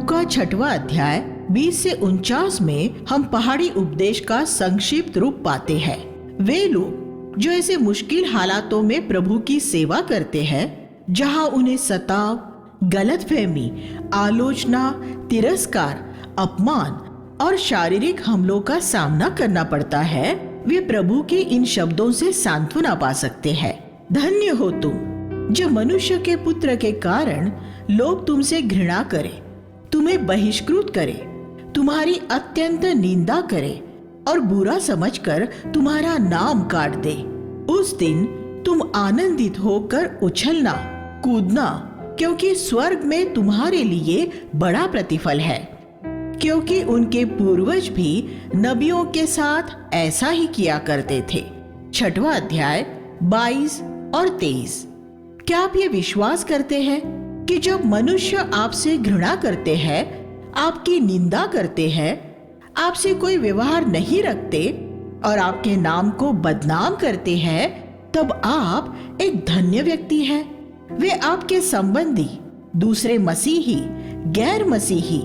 लूका 6वां अध्याय 20 से 49 में हम पहाड़ी उपदेश का संक्षिप्त रूप पाते हैं। वे लोग जो ऐसे मुश्किल हालातों में प्रभु की सेवा करते हैं, जहां उन्हें सताव, गलतफहमी, आलोचना, तिरस्कार, अपमान और शारीरिक हमलों का सामना करना पड़ता है, वे प्रभु के इन शब्दों से सांत्वना पा सकते हैं। धन्य हो तुम जो मनुष्य के पुत्र के कारण लोग तुमसे घृणा करें, तुम्हें बहिष्कृत करें, तुम्हारी अत्यंत निंदा करें और बुरा समझकर तुम्हारा नाम काट दे। उस दिन तुम आनंदित होकर उछलना, कूदना, क्योंकि स्वर्ग में तुम्हारे लिए बड़ा प्रतिफल है, क्योंकि उनके पूर्वज भी नबियों के साथ ऐसा ही किया करते थे। 6वां अध्याय 22 और 23। क्या आप ये विश्वास करते हैं कि जब मनुष्य आपसे घृणा करते हैं, आपकी निंदा करते हैं, आपसे कोई व्यवहार नहीं रखते और आपके नाम को बदनाम करते हैं, तब आप एक धन्य व्यक्ति हैं। वे आपके संबंधी, दूसरे मसीही, गैर मसीही,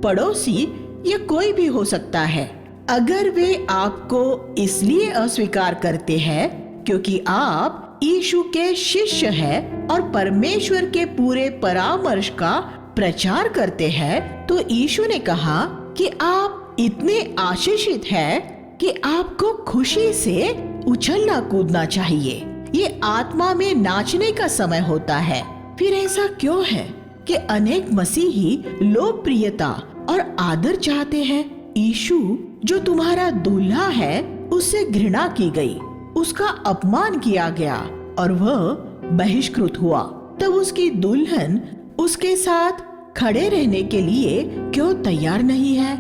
पड़ोसी या कोई भी हो सकता है। अगर वे आपको इसलिए अस्वीकार करते हैं क्योंकि आप यीशु के शिष्य हैं और परमेश्वर के पूरे परामर्श का प्रचार करते हैं, तो यीशु ने कहा कि आप इतने आशीषित हैं कि आपको खुशी से उछलना कूदना चाहिए। ये आत्मा में नाचने का समय होता है। फिर ऐसा क्यों है कि अनेक मसीही लोकप्रियता और आदर चाहते हैं? यीशु जो तुम्हारा दूल्हा है, उससे घृणा की गई, उसका अपमान किया गया और वह बहिष्कृत हुआ। तब उसकी दुल्हन उसके साथ खड़े रहने के लिए क्यों तैयार नहीं है?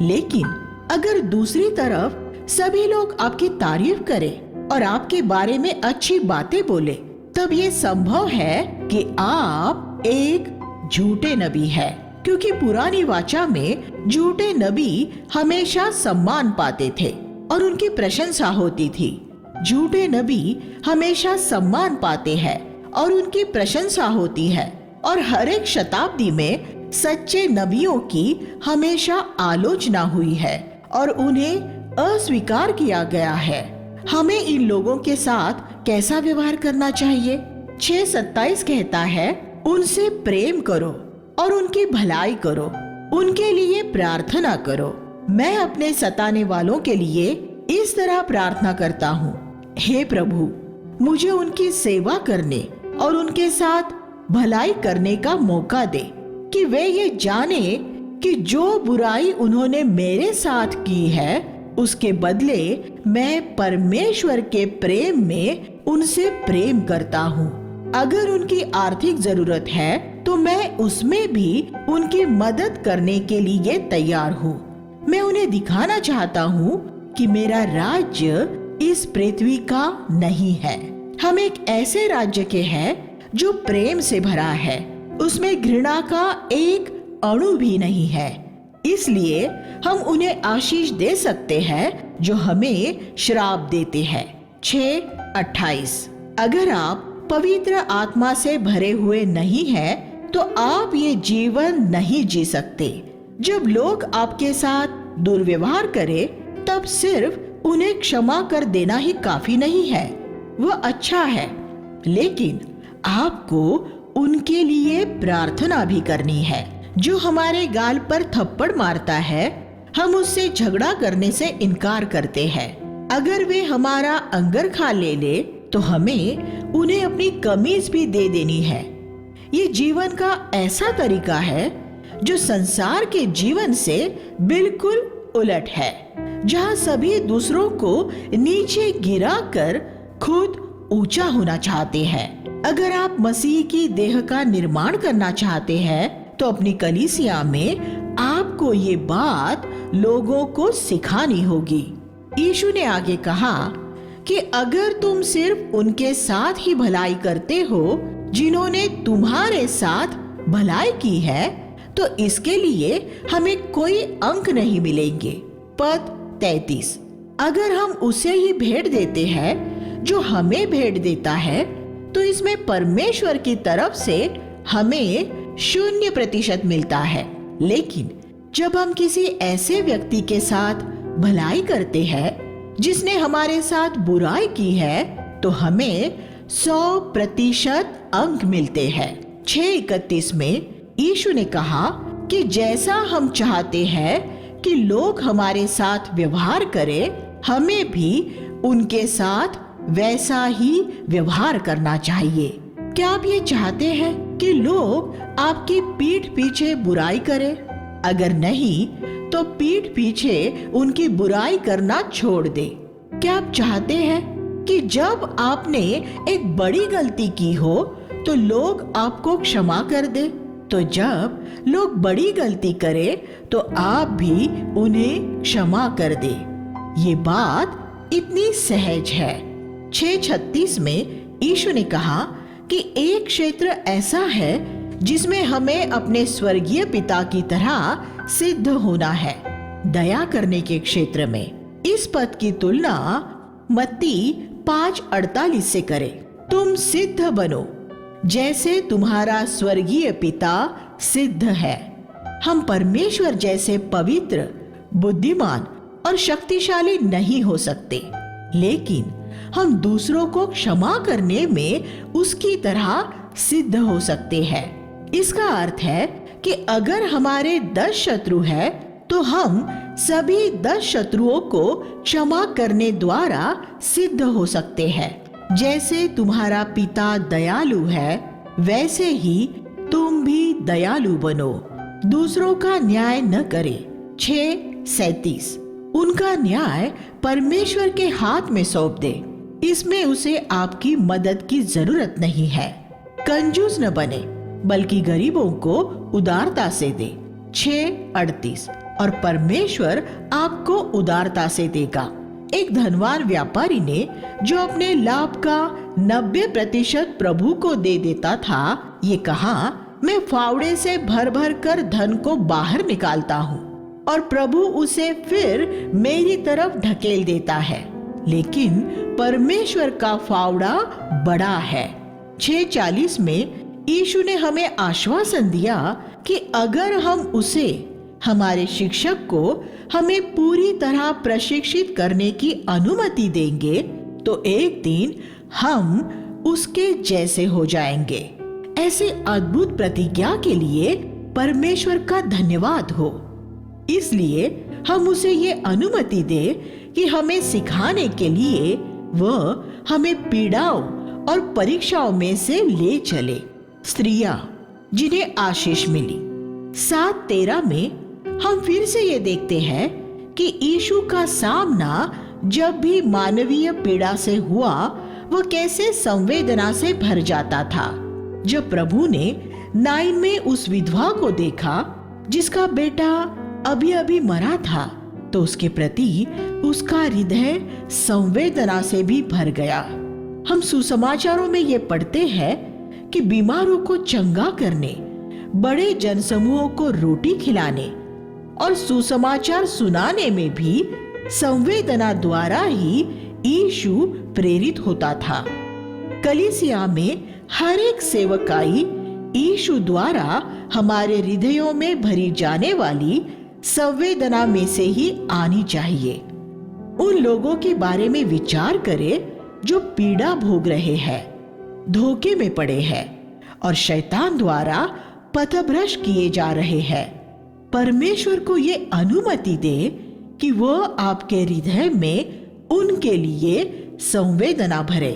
लेकिन अगर दूसरी तरफ सभी लोग आपकी तारीफ करें और आपके बारे में अच्छी बातें बोले, तब ये संभव है कि आप एक झूठे नबी हैं, क्योंकि पुरानी वाचा में झूठे नबी हमेशा सम्मान पाते थे और उनकी प्रशंसा होती थी। झूठे नबी हमेशा सम्मान पाते हैं और उनकी प्रशंसा होती है, और हर एक शताब्दी में सच्चे नबियों की हमेशा आलोचना हुई है और उन्हें अस्वीकार किया गया है। हमें इन लोगों के साथ कैसा व्यवहार करना चाहिए? 6:27 कहता है, उनसे प्रेम करो और उनकी भलाई करो, उनके लिए प्रार्थना करो। मैं अपने सताने वालों के लिए इस तरह प्रार्थना करता हूँ, हे प्रभु, मुझे उनकी सेवा करने और उनके साथ भलाई करने का मौका दे, कि वे ये जाने कि जो बुराई उन्होंने मेरे साथ की है, उसके बदले मैं परमेश्वर के प्रेम में उनसे प्रेम करता हूँ। अगर उनकी आर्थिक जरूरत है तो मैं उसमें भी उनकी मदद करने के लिए तैयार हूँ। मैं उन्हें दिखाना चाहता हूँ कि मेरा राज्य इस पृथ्वी का नहीं है। हम एक ऐसे राज्य के हैं जो प्रेम से भरा है, उसमें घृणा का एक अणु भी नहीं है। इसलिए हम उन्हें आशीष दे सकते हैं जो हमें श्राप देते हैं। 6:28। अगर आप पवित्र आत्मा से भरे हुए नहीं हैं, तो आप ये जीवन नहीं जी सकते। जब लोग आपके साथ दुर्व्यवहार करें, तब सिर्फ उन्हें क्षमा कर देना ही काफी नहीं है। वह अच्छा है, लेकिन आपको उनके लिए प्रार्थना भी करनी है। जो हमारे गाल पर थप्पड़ मारता है, हम उससे झगड़ा करने से इनकार करते हैं। अगर वे हमारा अंगरखा ले तो हमें उन्हें अपनी कमीज भी दे देनी है। ये जीवन का ऐसा तरीका है जो संसार के जीवन से बिल्कुल उलट है, जहाँ सभी दूसरों को नीचे गिराकर खुद ऊंचा होना चाहते हैं। अगर आप मसीह की देह का निर्माण करना चाहते हैं, तो अपनी कलीसिया में आपको ये बात लोगों को सिखानी होगी। यीशु ने आगे कहा कि अगर तुम सिर्फ उनके साथ ही भलाई करते हो जिन्होंने तुम्हारे साथ भलाई की है, तो इसके लिए हमें कोई अंक नहीं मिलेंगे। पद 33। अगर हम उसे ही भेंट देते हैं जो हमें भेंट देता है, तो इसमें परमेश्वर की तरफ से हमें 0% मिलता है। लेकिन जब हम किसी ऐसे व्यक्ति के साथ भलाई करते हैं जिसने हमारे साथ बुराई की है, तो हमें 100% अंक मिलते हैं। 6:31 में यीशु ने कहा कि जैसा हम चाहते हैं कि लोग हमारे साथ व्यवहार करें, हमें भी उनके साथ वैसा ही व्यवहार करना चाहिए। क्या आप ये चाहते हैं कि लोग आपकी पीठ पीछे बुराई करें? अगर नहीं, तो पीठ पीछे उनकी बुराई करना छोड़ दे। क्या आप चाहते हैं कि जब आपने एक बड़ी गलती की हो तो लोग आपको क्षमा कर दे? तो जब लोग बड़ी गलती करें तो आप भी उन्हें क्षमा कर दे। ये बात इतनी सहज है। 6:36 में यीशु ने कहा कि एक क्षेत्र ऐसा है जिसमें हमें अपने स्वर्गीय पिता की तरह सिद्ध होना है, दया करने के क्षेत्र में। इस पद की तुलना मत्ती 5:48 से करें। तुम सिद्ध बनो जैसे तुम्हारा स्वर्गीय पिता सिद्ध है। हम परमेश्वर जैसे पवित्र, बुद्धिमान और शक्तिशाली नहीं हो सकते, लेकिन हम दूसरों को क्षमा करने में उसकी तरह सिद्ध हो सकते हैं। इसका अर्थ है कि अगर हमारे 10 शत्रु हैं, तो हम सभी 10 शत्रुओं को क्षमा करने द्वारा सिद्ध हो सकते हैं। जैसे तुम्हारा पिता दयालु है, वैसे ही तुम भी दयालु बनो। दूसरों का न्याय न करे। 6:37 उनका न्याय परमेश्वर के हाथ में सौंप दे, इसमें उसे आपकी मदद की जरूरत नहीं है। कंजूस न बने, बल्कि गरीबों को उदारता से दे। 6:38 और परमेश्वर आपको उदारता से देगा। एक धनवान व्यापारी ने जो अपने लाभ का 90% प्रभु को दे देता था, ये कहा, मैं फावड़े से भर भर कर धन को बाहर निकालता हूँ और प्रभु उसे फिर मेरी तरफ ढकेल देता है, लेकिन परमेश्वर का फावड़ा बड़ा है। 6:40 में यीशु ने हमें आश्वासन दिया कि अगर हम उसे, हमारे शिक्षक को, हमें पूरी तरह प्रशिक्षित करने की अनुमति देंगे, तो एक दिन हम उसके जैसे हो जाएंगे। ऐसे अद्भुत प्रतिज्ञा के लिए परमेश्वर का धन्यवाद हो। इसलिए हम उसे ये अनुमति दे कि हमें सिखाने के लिए वह हमें पीड़ाओं और परीक्षाओं में से ले चले। स्त्रियां जिन्हें आशीष मिली। 7:13 में हम फिर से ये देखते हैं कि यीशु का सामना जब भी मानवीय पीड़ा से हुआ, वह कैसे संवेदना से भर जाता था। जब प्रभु ने 9 में उस विधवा को देखा जिसका बेटा अभी अभी मरा था, तो उसके प्रति उसका हृदय संवेदना से भी भर गया। हम सुसमाचारों में ये पढ़ते हैं कि बीमारों को चंगा करने, बड़े जनसमूहों को रोटी खिलाने और सुसमाचार सुनाने में भी संवेदना द्वारा ही यीशु प्रेरित होता था। कलीसिया में हर एक सेवकाई यीशु द्वारा हमारे हृदयों में भरी जाने वाली संवेदना में से ही आनी चाहिए। उन लोगों के बारे में विचार करें जो पीड़ा भोग रहे हैं, धोखे में पड़े हैं और शैतान द्वारा पथभ्रष्ट किए जा रहे हैं। परमेश्वर को ये अनुमति दे कि वह आपके हृदय में उनके लिए संवेदना भरे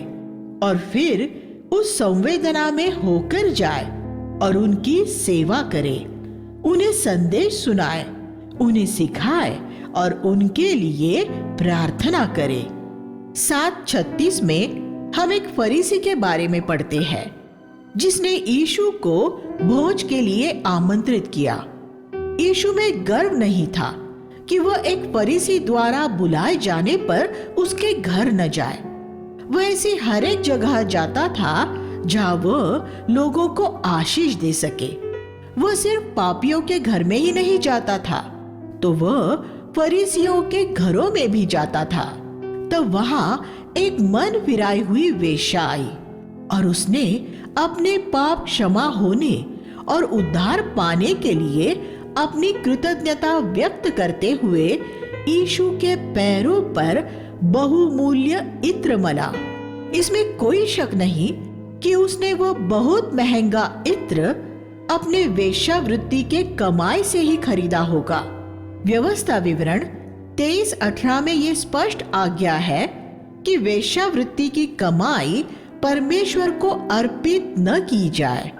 और फिर उस संवेदना में होकर जाए और उनकी सेवा करे, उन्हें संदेश सुनाए, उन्हें सिखाए और उनके लिए प्रार्थना करे। 7:36 में हम एक फरीसी के बारे में पढ़ते हैं जिसने यीशु को भोज के लिए आमंत्रित किया। यीशु में गर्व नहीं था कि वह एक फरीसी द्वारा बुलाए जाने पर उसके घर न जाए। वह ऐसी हर एक जगह जाता था जहां वह लोगों को आशीष दे सके। वह सिर्फ पापियों के घर में ही नहीं जाता था, तो वह फरीसियों के घरों में भी जाता था। तब वहां एक मन फिराई हुई वेश्या आई और उसने अपने पाप क्षमा होने और उद्धार पाने के लिए अपनी कृतज्ञता व्यक्त करते हुए यीशु के पैरों पर बहुमूल्य इत्र मला। इसमें कोई शक नहीं कि उसने वो बहुत महंगा इत्र अपने वेश्यावृत्ति के कमाई से ही खरीदा होगा। व्यवस्था विवरण 23:18 में ये स्पष्ट आज्ञा है कि वेश्यावृत्ति की कमाई परमेश्वर को अर्पित न की जाए।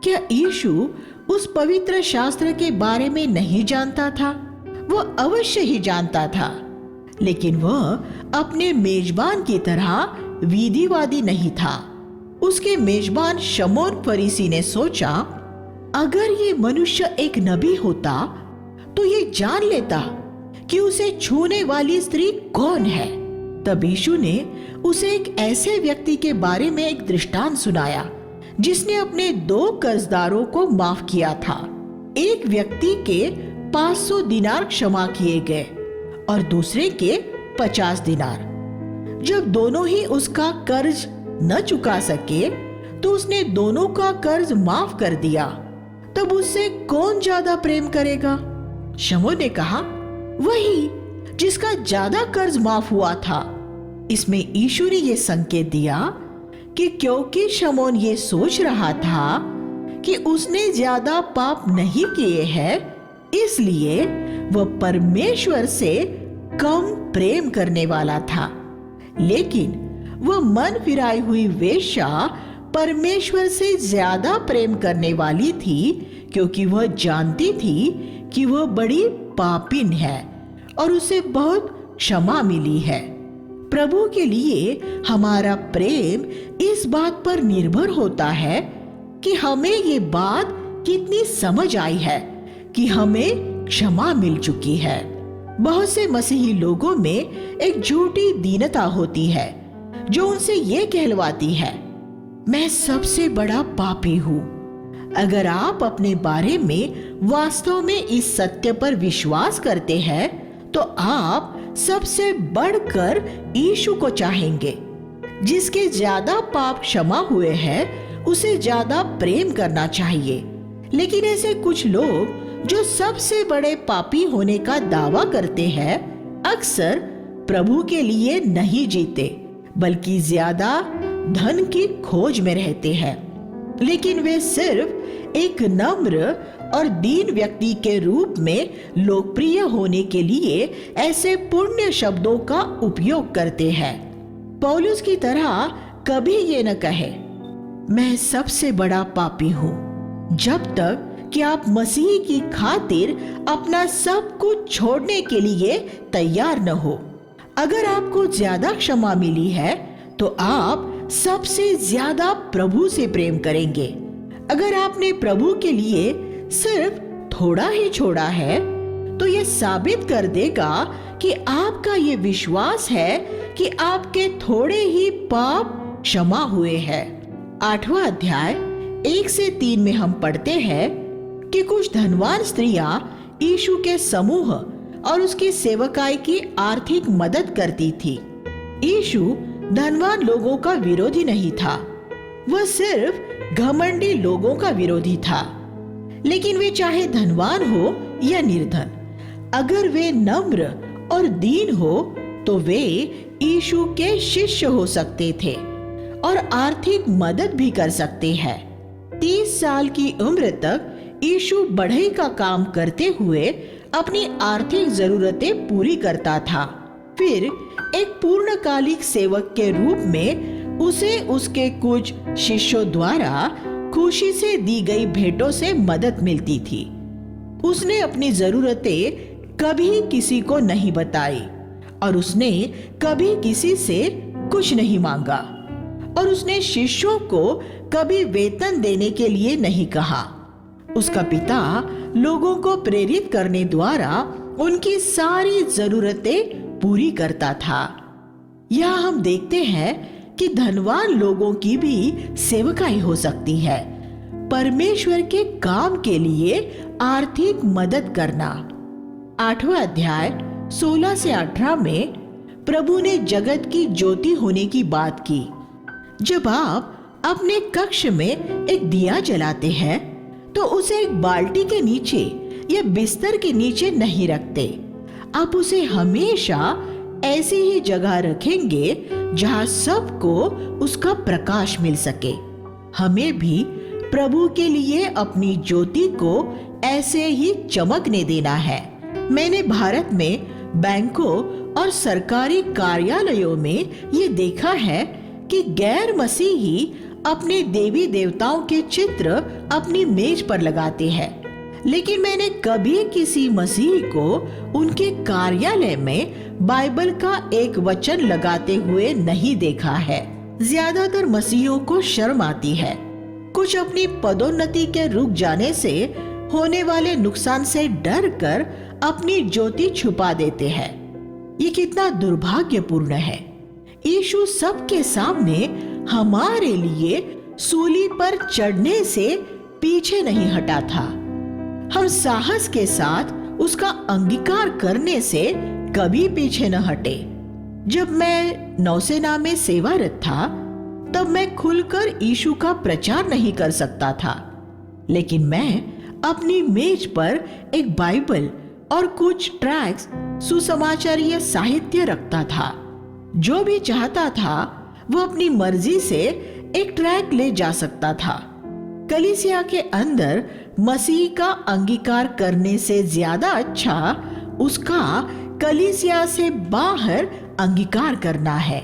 क्या यीशु उस पवित्र शास्त्र के बारे में नहीं जानता था? वो अवश्य ही जानता था, लेकिन वह अपने मेजबान की तरह विधिवादी नहीं था। उसके मेजबान शमौन फरीसी ने सोचा, अगर ये मनुष्य एक नबी होता तो ये जान लेता कि उसे छूने वाली स्त्री कौन है। तब यीशु ने उसे एक ऐसे व्यक्ति के बारे में एक दृष्टांत सुनाया जिसने अपने 2 कर्जदारों को माफ किया था। एक व्यक्ति के 500 दिनार क्षमा किए गए और दूसरे के 50 दिनार। जब दोनों ही उसका कर्ज न चुका सके तो उसने दोनों का कर्ज माफ कर दिया। तब उससे कौन ज्यादा प्रेम करेगा? शमौन ने कहा, वही जिसका ज्यादा कर्ज माफ हुआ था। इसमें यीशु ने यह संकेत दिया कि क्योंकि शमौन ये सोच रहा था कि उसने ज्यादा पाप नहीं किए हैं, इसलिए वह परमेश्वर से कम प्रेम करने वाला था। लेकिन वह मन फिराई हुई वेश्या परमेश्वर से ज्यादा प्रेम करने वाली थी, क्योंकि वह जानती थी कि वह बड़ी पापिन है और उसे बहुत क्षमा मिली है। प्रभु के लिए हमारा प्रेम इस बात पर निर्भर होता है कि हमें ये बात कितनी समझ आई है कि हमें क्षमा मिल चुकी है। बहुत से मसीही लोगों में एक झूठी दीनता होती है जो उनसे ये कहलवाती है, मैं सबसे बड़ा पापी हूँ। अगर आप अपने बारे में वास्तव में इस सत्य पर विश्वास करते हैं तो आप सबसे बढ़कर यीशु को चाहेंगे। जिसके ज्यादा पाप क्षमा हुए हैं उसे ज्यादा प्रेम करना चाहिए। लेकिन ऐसे कुछ लोग जो सबसे बड़े पापी होने का दावा करते हैं अक्सर प्रभु के लिए नहीं जीते, बल्कि ज्यादा धन की खोज में रहते हैं। लेकिन वे सिर्फ एक नम्र और दीन व्यक्ति के रूप में लोकप्रिय होने के लिए ऐसे पुण्य शब्दों का उपयोग करते हैं। पौलुस की तरह कभी ये न कहे, मैं सबसे बड़ा पापी हूँ, जब तक कि आप मसीह की खातिर अपना सब कुछ छोड़ने के लिए तैयार न हो। अगर आपको ज्यादा क्षमा मिली है तो आप सबसे ज्यादा प्रभु से प्रेम करेंगे। अगर आपने प्रभु के लिए सिर्फ थोड़ा ही छोड़ा है तो यह साबित कर देगा कि आपका ये विश्वास है कि आपके थोड़े ही पाप क्षमा हुए हैं। 8वां अध्याय 1 से 3 में हम पढ़ते हैं कि कुछ धनवान स्त्रियां यीशु के समूह और उसकी सेवकाई की आर्थिक मदद करती थी। यीशु धनवान लोगों का विरोधी नहीं था, वह सिर्फ घमंडी लोगों का विरोधी था। लेकिन वे चाहे धनवान हो या निर्धन, अगर वे नम्र और दीन हो तो वे यीशु के शिष्य हो सकते थे और आर्थिक मदद भी कर सकते हैं। 30 साल की उम्र तक यीशु बढ़ई का काम करते हुए अपनी आर्थिक जरूरतें पूरी करता था। फिर एक पूर्णकालिक सेवक के रूप में उसे उसके कुछ शिष्यों द्वारा खुशी से दी गई भेंटों से मदद मिलती थी। उसने अपनी जरूरतें कभी किसी को नहीं बताई और उसने कभी किसी से कुछ नहीं मांगा और उसने शिष्यों को कभी वेतन देने के लिए नहीं कहा। उसका पिता लोगों को प्रेरित करने द्वारा उनकी सारी जरूरतें पूरी करता था। यहाँ हम देखते हैं कि धनवान लोगों की भी सेवकाई हो सकती है। परमेश्वर के काम के लिए आर्थिक मदद करना। 8वां अध्याय 16 से 18 में प्रभु ने जगत की ज्योति होने की बात की। जब आप अपने कक्ष में एक दिया जलाते हैं तो उसे एक बाल्टी के नीचे या बिस्तर के नीचे नहीं रखते। आप उसे हमेशा ऐसी ही जगह रखेंगे जहां सबको उसका प्रकाश मिल सके। हमें भी प्रभु के लिए अपनी ज्योति को ऐसे ही चमकने देना है। मैंने भारत में बैंकों और सरकारी कार्यालयों में ये देखा है कि गैर मसीही अपने देवी देवताओं के चित्र अपनी मेज पर लगाते हैं, लेकिन मैंने कभी किसी मसीही को उनके कार्यालय में बाइबल का एक वचन लगाते हुए नहीं देखा है। ज्यादातर मसीहियों को शर्म आती है। कुछ अपनी पदोन्नति के रुक जाने से होने वाले नुकसान से डर कर अपनी ज्योति छुपा देते हैं। ये कितना दुर्भाग्यपूर्ण है। यीशु सबके सामने हमारे लिए सूली पर चढ़ने से पीछे नहीं हटा था। हम साहस के साथ उसका अंगीकार करने से कभी पीछे न हटे। जब मैं नौसेना में सेवारत था, तब मैं खुलकर यीशु का प्रचार नहीं कर सकता था, लेकिन मैं अपनी मेज पर एक बाइबल और कुछ ट्रैक्ट्स, सुसमाचारीय साहित्य रखता था। जो भी चाहता था वो अपनी मर्जी से एक ट्रैक ले जा सकता था। कलीसिया के अंदर मसीह का अंगीकार करने से ज्यादा अच्छा उसका कलीसिया से बाहर अंगीकार करना है।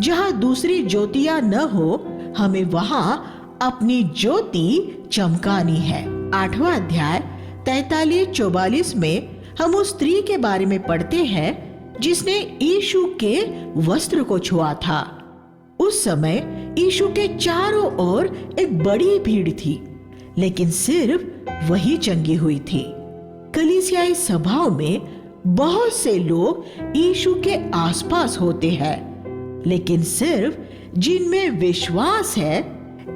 जहां दूसरी ज्योतियां न हो, हमें वहां अपनी ज्योति चमकानी है। 8वां अध्याय 43-44 में हम उस स्त्री के बारे में पढ़ते हैं जिसने यीशु के वस्त्र को छुआ था। उस समय यीशु के चारों ओर एक बड़ी भीड़ थी, लेकिन सिर्फ वही चंगी हुई थी। कलीसियाई सभाओं में बहुत से लोग यीशु के आसपास होते हैं, लेकिन सिर्फ जिनमें विश्वास है,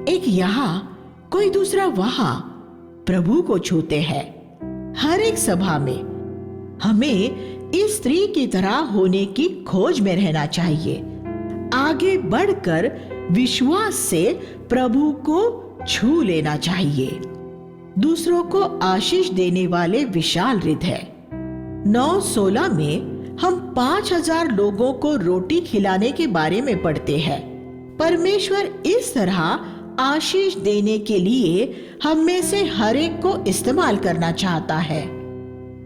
एक यहाँ कोई दूसरा वहां प्रभु को छूते हैं। हर एक सभा में हमें इस स्त्री की तरह होने की खोज में रहना चाहिए। आगे बढ़कर विश्वास से प्रभु को छू लेना चाहिए। दूसरों को आशीष देने वाले विशाल हृदय। 9:16 में हम 5000 लोगों को रोटी खिलाने के बारे में पढ़ते हैं। परमेश्वर इस तरह आशीष देने के लिए हम में से हर एक को इस्तेमाल करना चाहता है।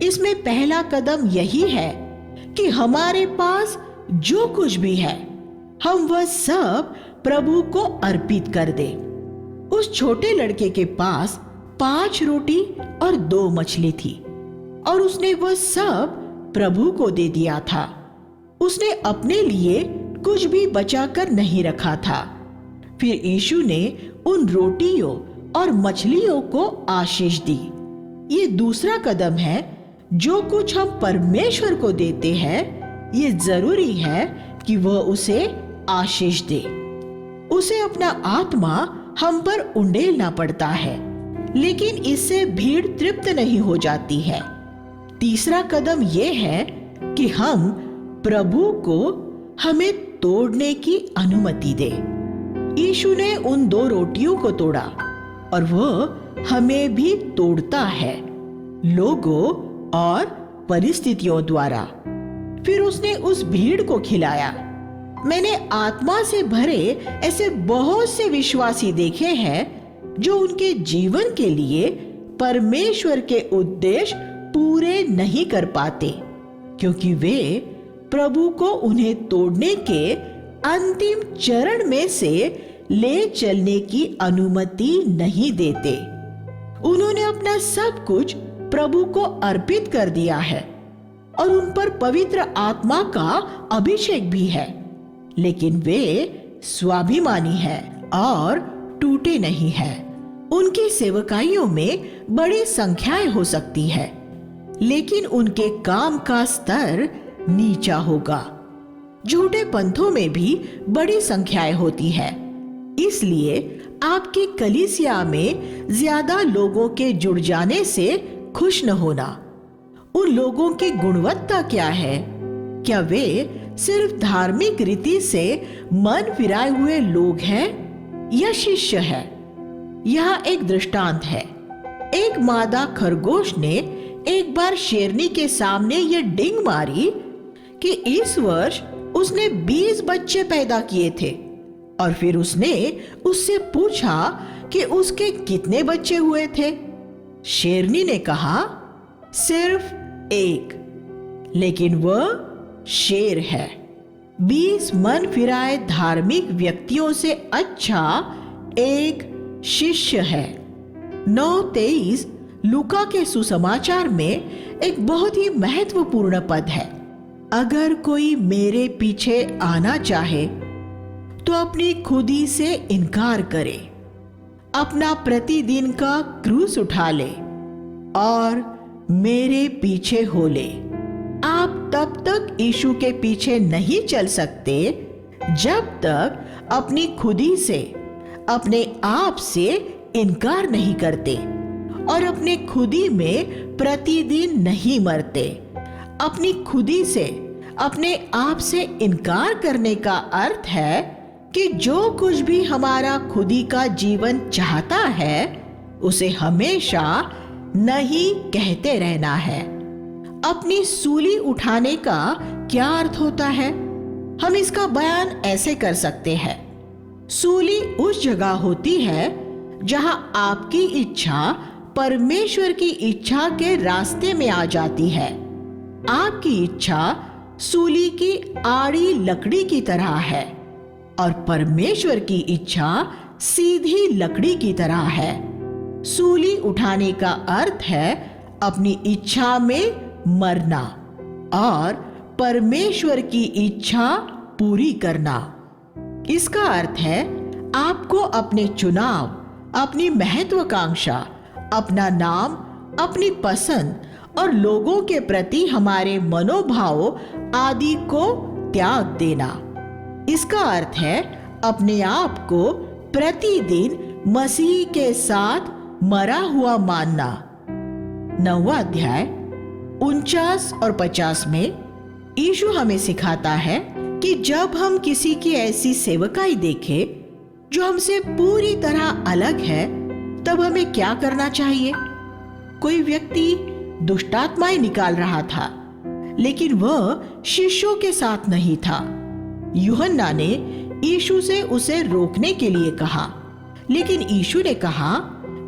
इसमें पहला कदम यही है कि हमारे पास जो कुछ भी है, हम वह सब प्रभु को अर्पित कर दें। उस छोटे लड़के के पास 5 रोटी और 2 मछली थी और उसने वह सब प्रभु को दे दिया था। उसने अपने लिए कुछ भी बचाकर नहीं रखा था। फिर यीशु ने उन रोटियों और मछलियों को आशीष दी। ये दूसरा कदम है। जो कुछ हम परमेश्वर को देते हैं, ये जरूरी है कि वह उसे आशीष दे। उसे अपना आत्मा हम पर उंडेलना पड़ता है, लेकिन इससे भीड़ तृप्त नहीं हो जाती है। तीसरा कदम यह है कि हम प्रभु को हमें तोड़ने की अनुमति दे। यीशु ने उन 2 रोटियों को तोड़ा और वह हमें भी तोड़ता है, लोगों और परिस्थितियों द्वारा। फिर उसने उस भीड़ को खिलाया। मैंने आत्मा से भरे ऐसे बहुत से विश्वासी देखे हैं जो उनके जीवन के लिए परमेश्वर के उद्देश्य पूरे नहीं कर पाते, क्योंकि वे प्रभु को उन्हें तोड़ने के अंतिम चरण में से ले चलने की अनुमति नहीं देते। उन्होंने अपना सब कुछ प्रभु को अर्पित कर दिया है और उन पर पवित्र आत्मा का अभिषेक भी है, लेकिन वे स्वाभिमानी हैं और टूटे नहीं हैं। उनकी सेवकाइयों में बड़ी संख्याएं हो सकती है, लेकिन उनके काम का स्तर नीचा होगा। झूठे पंथों में भी बड़ी संख्याएं होती है। इसलिए आपकी कलीसिया में ज्यादा लोगों के जुड़ जाने से खुश न होना। उन लोगों की गुणवत्ता क्या है? क्या वे सिर्फ धार्मिक रीति से मन फिराए हुए लोग हैं या शिष्य है? यह एक दृष्टांत है। एक मादा खरगोश ने एक बार शेरनी के सामने ये डिंग मारी कि इस वर्ष उसने 20 बच्चे पैदा किए थे, और फिर उसने उससे पूछा कि उसके कितने बच्चे हुए थे। शेरनी ने कहा, सिर्फ 1, लेकिन वह शेर है। 20 मन फिराए धार्मिक व्यक्तियों से अच्छा एक शिष्य है। 9:23 लूका के सुसमाचार में एक बहुत ही महत्वपूर्ण पद है। अगर कोई मेरे पीछे आना चाहे तो अपनी खुदी से इनकार करे, अपना प्रतिदिन का क्रूस उठा ले और मेरे पीछे हो ले। आप तब तक यीशु के पीछे नहीं चल सकते जब तक अपनी खुदी से, अपने आप से इनकार नहीं करते और अपने खुदी में प्रतिदिन नहीं मरते। अपनी खुदी से, अपने आप से इनकार करने का अर्थ है कि जो कुछ भी हमारा खुदी का जीवन चाहता है उसे हमेशा नहीं कहते रहना है। अपनी सूली उठाने का क्या अर्थ होता है? हम इसका बयान ऐसे कर सकते हैं। सूली उस जगह होती है जहां आपकी इच्छा परमेश्वर की इच्छा के रास्ते में आ जाती है। आपकी इच्छा सूली की आड़ी लकड़ी की तरह है और परमेश्वर की इच्छा सीधी लकड़ी की तरह है। सूली उठाने का अर्थ है अपनी इच्छा में मरना और परमेश्वर की इच्छा पूरी करना। इसका अर्थ है आपको अपने चुनाव, अपनी महत्वाकांक्षा, अपना नाम, अपनी पसंद और लोगों के प्रति हमारे मनोभाव आदि को त्याग देना। इसका अर्थ है अपने आप को प्रतिदिन मसीह के साथ मरा हुआ मानना। 9वां अध्याय 49 और 50 में यीशु हमें सिखाता है कि जब हम किसी की ऐसी सेवकाई देखें जो हमसे पूरी तरह अलग है, तब हमें क्या करना चाहिए? कोई व्यक्ति दुष्टात्माएं निकाल रहा था, लेकिन वह शिष्यों के साथ नहीं था। यूहन्ना ने यीशु से उसे रोकने के लिए कहा, लेकिन यीशु ने कहा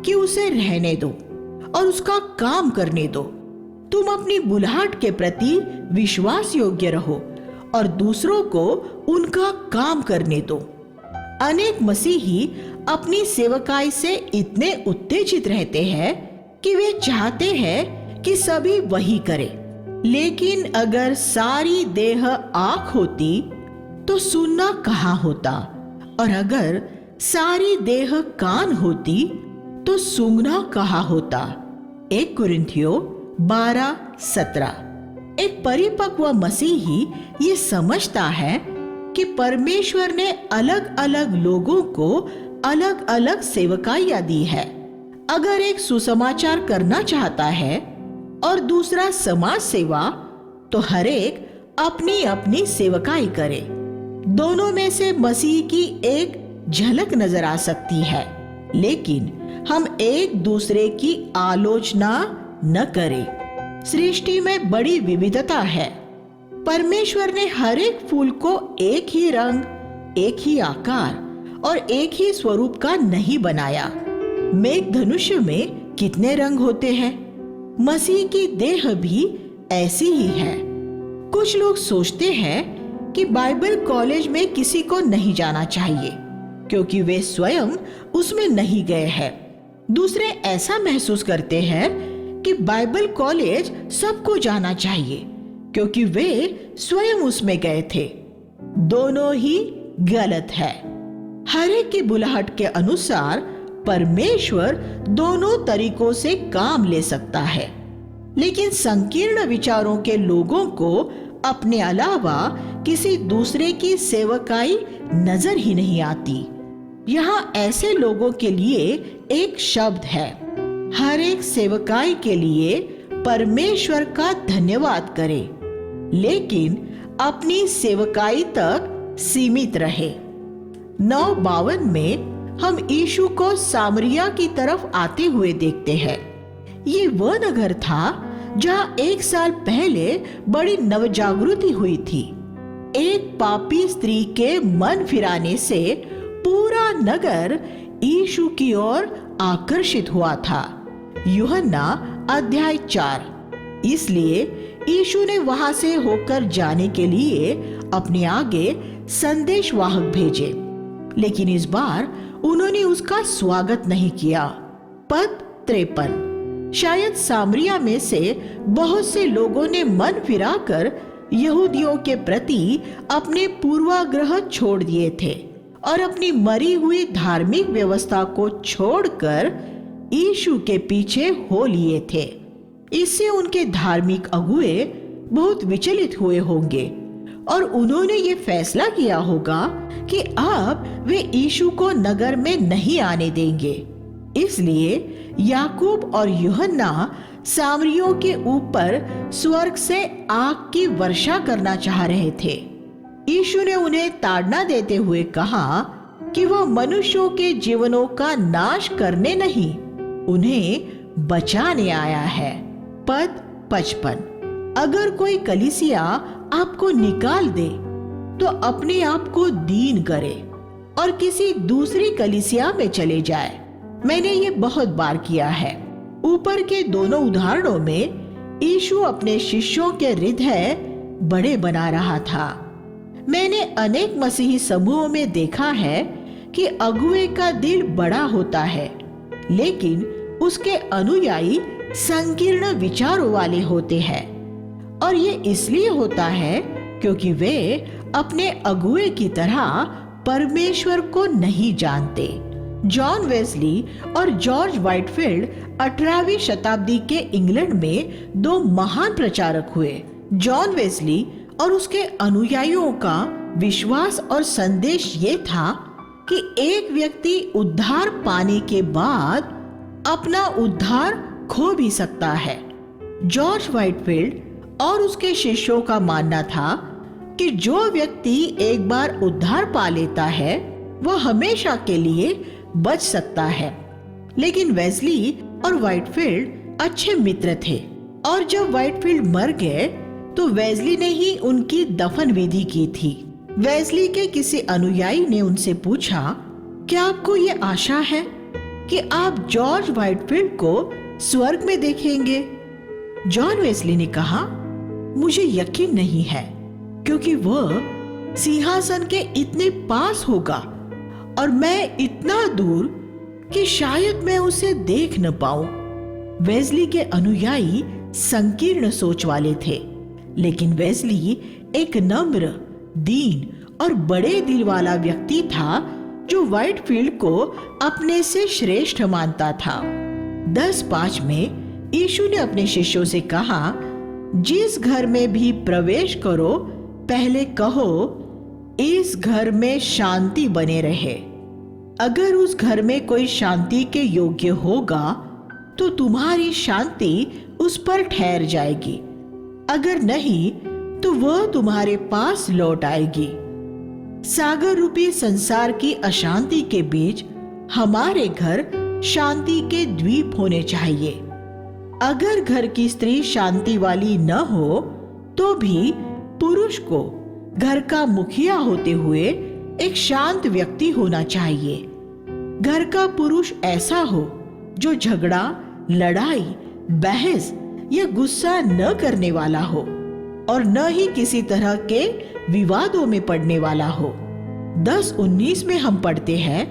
कि उसे रहने दो और उसका काम करने दो। तुम अपनी बुलाहट के प्रति विश्वास योग्य रहो और दूसरों को उनका काम करने दो। अनेक मसीही अपनी सेवकाई से इतने उत्तेजित रहते हैं कि वे चाहते हैं कि सभी वही करें। लेकिन अगर सारी देह आंख होती तो सुनना कहाँ होता, और अगर सारी देह कान होती तो सूंघना कहाँ होता। 1 कुरिन्थियों 12:17। एक परिपक्व मसीही ये समझता है कि परमेश्वर ने अलग अलग लोगों को अलग अलग सेवकाइयां दी है। अगर एक सुसमाचार करना चाहता है और दूसरा समाज सेवा, तो हर एक अपनी अपनी सेवकाई करे। दोनों में से मसीह की एक झलक नजर आ सकती है, लेकिन हम एक दूसरे की आलोचना न करें। सृष्टि में बड़ी विविधता है। परमेश्वर ने हर एक फूल को एक ही रंग, एक ही आकार और एक ही स्वरूप का नहीं बनाया। मेघधनुष्य में कितने रंग होते हैं? मसीह की देह भी ऐसी ही है। कुछ लोग सोचते हैं कि बाइबल कॉलेज में किसी को नहीं जाना चाहिए क्योंकि वे स्वयं उसमें नहीं गए हैं। दूसरे ऐसा महसूस करते हैं कि बाइबल कॉलेज सबको जाना चाहिए क्योंकि वे स्वयं उसमें गए थे। दोनों ही गलत है। हर एक की बुलाहट के अनुसार परमेश्वर दोनों तरीकों से काम ले सकता है, लेकिन संकीर्ण विचारों के लोगों को अपने अलावा किसी दूसरे की सेवकाई नजर ही नहीं आती। यहाँ ऐसे लोगों के लिए एक शब्द है। हर एक सेवकाई के लिए परमेश्वर का धन्यवाद करें, लेकिन अपनी सेवकाई तक सीमित रहे। 9:52 में हम यीशु को सामरिया की तरफ आते हुए देखते हैं। ये वह नगर था जहां 1 साल पहले बड़ी नवजागृति हुई थी। एक पापी स्त्री के मन फिराने से पूरा नगर यीशु की ओर आकर्षित हुआ था। यूहन्ना अध्याय 4। इसलिए यीशु ने वहां से होकर जाने के लिए अपने आगे संदेशवाहक भेजे, लेकिन इस बार उन्होंने उसका स्वागत नहीं किया। पद 53। शायद सामरिया में से बहुत से लोगों ने मन फिराकर यहूदियों के प्रति अपने पूर्वाग्रह छोड़ दिए थे और अपनी मरी हुई धार्मिक व्यवस्था को छोड़कर यीशु के पीछे हो लिए थे। इससे उनके धार्मिक अगुए बहुत विचलित हुए होंगे और उन्होंने ये फैसला किया होगा कि अब वे यीशु को नगर में नहीं आने देंगे। इसलिए याकूब और यूहन्ना सामरियों के ऊपर स्वर्ग से आग की वर्षा करना चाह रहे थे। यीशु ने उन्हें ताड़ना देते हुए कहा कि वह मनुष्यों के जीवनों का नाश करने नहीं, उन्हें बचाने आया है। पद 55। अगर कोई कलीसिया आपको निकाल दे तो अपने आप को दीन करे और किसी दूसरी कलीसिया में चले जाए। मैंने ये बहुत बार किया है। ऊपर के दोनों उदाहरणों में यीशु अपने शिष्यों के हृदय बड़े बना रहा था। मैंने अनेक मसीही समूहों में देखा है कि अगुए का दिल बड़ा होता है, लेकिन उसके अनुयायी संकीर्ण विचारों वाले होते हैं, और ये इसलिए होता है क्योंकि वे अपने अगुए की तरह परमेश्वर को नहीं जानते। जॉन वेस्ली और जॉर्ज व्हाइटफील्ड 18वीं शताब्दी के इंग्लैंड में 2 महान प्रचारक हुए। जॉन वेस्ली और उसके अनुयायियों का विश्वास और संदेश ये था कि एक व्यक्ति उद्धार पाने के बाद अपना उद्धार खो भी सकता है। जॉर्ज व्हाइटफील्ड और उसके शिष्यों का मानना था कि जो व्यक्ति एक बार उद्धार पा लेता है वह हमेशा के लिए बच सकता है। लेकिन वेस्ली और व्हाइटफील्ड अच्छे मित्र थे, और जब व्हाइटफील्ड मर गए तो वेस्ली ने ही उनकी दफन विधि की थी। वेस्ली के किसी अनुयायी ने उनसे पूछा, क्या आपको ये आशा है कि आप जॉर्ज व्हाइटफील्ड को स्वर्ग में देखेंगे? जॉन वेस्ली ने कहा, मुझे यकीन नहीं है, क्योंकि वह सिंहासन के इतने पास होगा और मैं इतना दूर कि शायद मैं उसे देख न पाऊं। वेस्ली के अनुयायी संकीर्ण सोच वाले थे, लेकिन वेस्ली एक नम्र, दीन और बड़े दिल वाला व्यक्ति था जो व्हाइटफील्ड को अपने से श्रेष्ठ मानता था। 10:5 में यीशु ने अपने शिष्यों से कहा, जिस घर में भी प्रवेश करो पहले कहो, इस घर में शांति बने रहे। अगर उस घर में कोई शांति के योग्य होगा तो तुम्हारी शांति उस पर ठहर जाएगी, अगर नहीं तो वह तुम्हारे पास लौट आएगी। सागर रूपी संसार की अशांति के बीच हमारे घर शांति के द्वीप होने चाहिए। अगर घर की स्त्री शांति वाली न हो तो भी पुरुष को घर का मुखिया होते हुए एक शांत व्यक्ति होना चाहिए। घर का पुरुष ऐसा हो जो झगड़ा, लड़ाई, बहस या गुस्सा न करने वाला हो और न ही किसी तरह के विवादों में पड़ने वाला हो। 10:19 में हम पढ़ते हैं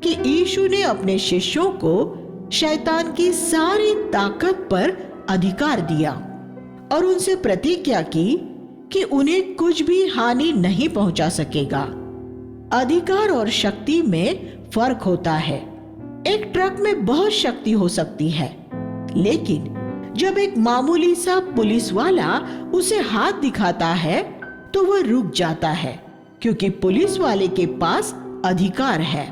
कि यीशु ने अपने शिष्यों को शैतान की सारी ताकत पर अधिकार दिया और उनसे प्रतिज्ञा की कि उन्हें कुछ भी हानि नहीं पहुंचा सकेगा। अधिकार और शक्ति में फर्क होता है। एक ट्रक में बहुत शक्ति हो सकती है, लेकिन जब एक मामूली सा पुलिस वाला उसे हाथ दिखाता है तो वह रुक जाता है, क्योंकि पुलिस वाले के पास अधिकार है।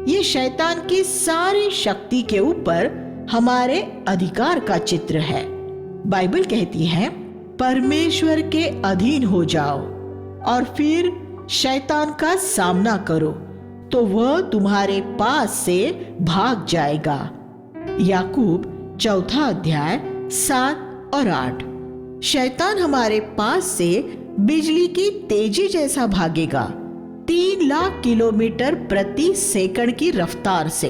ये शैतान की सारी शक्ति के ऊपर हमारे अधिकार का चित्र है। बाइबल कहती है, परमेश्वर के अधीन हो जाओ और फिर शैतान का सामना करो तो वह तुम्हारे पास से भाग जाएगा। याकूब चौथा अध्याय 7 और 8। शैतान हमारे पास से बिजली की तेजी जैसा भागेगा, 3 लाख किलोमीटर प्रति सेकंड की रफ्तार से,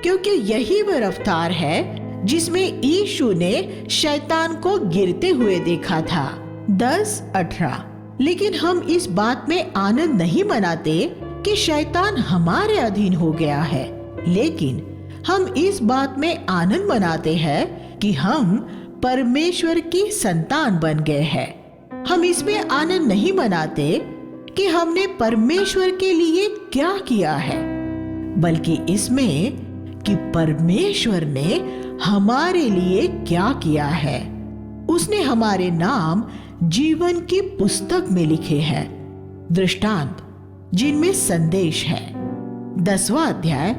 क्योंकि यही वह रफ्तार है जिसमें यीशु ने शैतान को गिरते हुए देखा था। 10:18। लेकिन हम इस बात में आनंद नहीं मनाते कि शैतान हमारे अधीन हो गया है, लेकिन हम इस बात में आनंद मनाते हैं कि हम परमेश्वर की संतान बन गए हैं। हम इसमें आनंद नहीं मनाते कि हमने परमेश्वर के लिए क्या किया है, बल्कि इसमें कि परमेश्वर ने हमारे लिए क्या किया है। उसने हमारे नाम जीवन की पुस्तक में लिखे हैं, दृष्टांत जिनमें संदेश है। 10वां अध्याय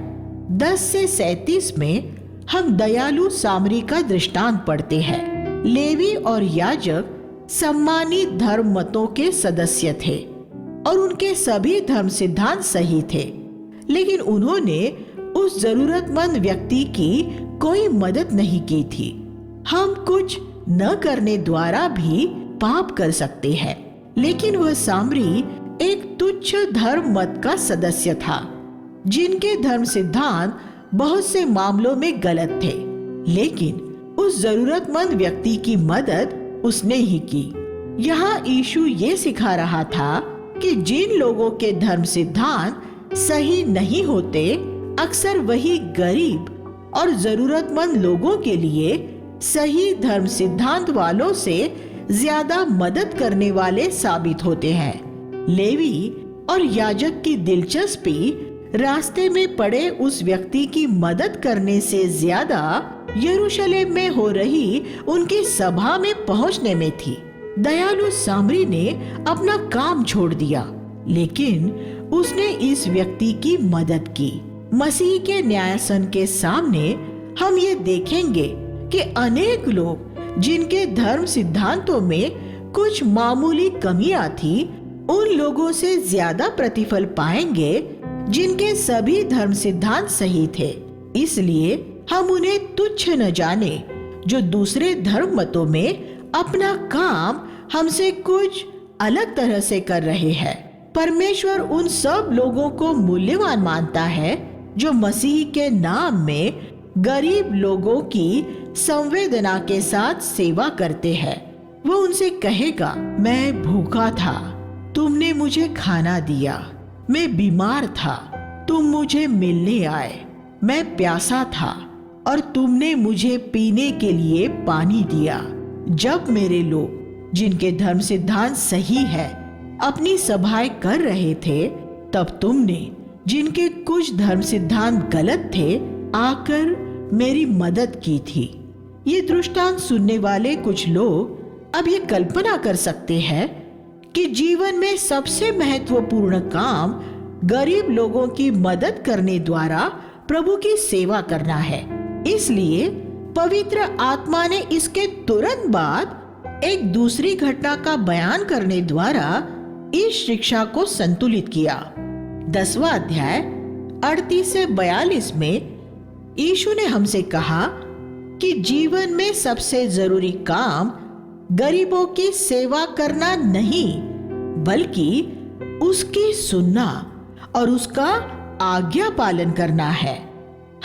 10 से 37 में हम दयालु सामरी का दृष्टांत पढ़ते हैं। लेवी और याजक सम्मानित धर्म मतों के सदस्य थे और उनके सभी धर्म सिद्धांत सही थे, लेकिन उन्होंने उस जरूरतमंद व्यक्ति की कोई मदद नहीं की थी। हम कुछ न करने द्वारा भी पाप कर सकते हैं, लेकिन वह सामरी एक तुच्छ धर्म मत का सदस्य था, जिनके धर्म सिद्धांत बहुत से मामलों में गलत थे, लेकिन उस जरूरतमंद व्यक्ति की मदद उसने ही की। यहाँ यीशु ये सिखा रहा था कि जिन लोगों के धर्म सिद्धांत सही नहीं होते, अक्सर वही गरीब और जरूरतमंद लोगों के लिए सही धर्म सिद्धांत वालों से ज्यादा मदद करने वाले साबित होते हैं। लेवी और याजक की दिलचस्पी रास्ते में पड़े उस व्यक्ति की मदद करने से ज्यादा यरूशलेम में हो रही उनकी सभा में पहुंचने में थी। दयालु सामरी ने अपना काम छोड़ दिया, लेकिन उसने इस व्यक्ति की मदद की। मसीह के न्यायासन के सामने हम ये देखेंगे कि अनेक लोग जिनके धर्म सिद्धांतों में कुछ मामूली कमियां थी, उन लोगों से ज्यादा प्रतिफल पाएंगे जिनके सभी धर्म सिद्धांत सही थे। इसलिए हम उन्हें तुच्छ न जाने जो दूसरे धर्म मतों में अपना काम हमसे कुछ अलग तरह से कर रहे हैं। परमेश्वर उन सब लोगों को मूल्यवान मानता है जो मसीह के नाम में गरीब लोगों की संवेदना के साथ सेवा करते हैं। वो उनसे कहेगा, मैं भूखा था, तुमने मुझे खाना दिया, मैं बीमार था, तुम मुझे मिलने आए, मैं प्यासा था और तुमने मुझे पीने के लिए पानी दिया। जब मेरे लोग जिनके धर्म सिद्धांत सही है अपनी सभाएं कर रहे थे, तब तुमने जिनके कुछ धर्म सिद्धांत गलत थे आकर मेरी मदद की थी। ये दृष्टांत सुनने वाले कुछ लोग अब ये कल्पना कर सकते हैं कि जीवन में सबसे महत्वपूर्ण काम गरीब लोगों की मदद करने द्वारा प्रभु की सेवा करना है। इसलिए पवित्र आत्मा ने इसके तुरंत बाद एक दूसरी घटना का बयान करने द्वारा इस शिक्षा को संतुलित किया। 10वां अध्याय 38 से 42 में यीशु ने हमसे कहा कि जीवन में सबसे जरूरी काम गरीबों की सेवा करना नहीं, बल्कि उसकी सुनना और उसका आज्ञा पालन करना है।